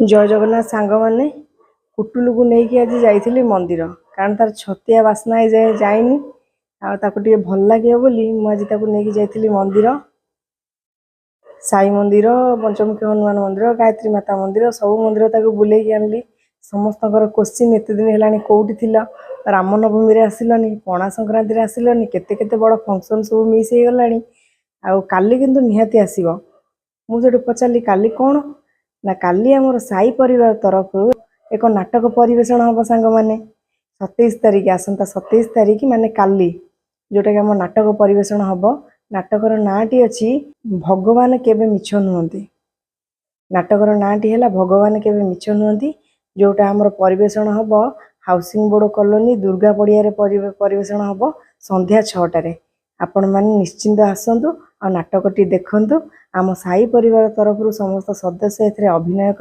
जय जगन्नाथ सांग मैंने पुटुलू को लेकिन आज जाइली मंदिर कारण तार छतिया बास्ना जाए जाइनी आके भल लगे बोली मुझे नहीं जाइली मंदिर साई मंदिर पंचमुखी हनुमान मंदिर गायत्री माता मंदिर सब मंदिर बुले आनली। समस्त क्वेश्चन एत दिन है कौटी थी रामनवमी आसिलनी पणा संक्रांति आसिलनी केते केते बड़ फंक्शन सब मिस हो गलानी काली किंतु निहाती आसीबो। मुझे पचारि काली कौन ना काली आमर साई परिवार तरफ एक नाटक परिवेषण हम सांग मैंने 27 तारिख आसंता 27 तारिख माने काली जोटा कि आम नाटक परिवेषण हम। नाटकर नाटी अच्छी भगवान केबे मिछ नुहंती। नाटकर नाटी है भगवान केबे मिछ नुहंती जोटा आमर परिवेषण हम हाउसिंग बोर्ड कॉलोनी दुर्गा पड़िया परिवेषण हम संध्या 6टार। आपण मैंने निश्चिंत आसतु आ नाटकटी देखंतु। आम साई परिवार तरफ समस्त सदस्य अभिनय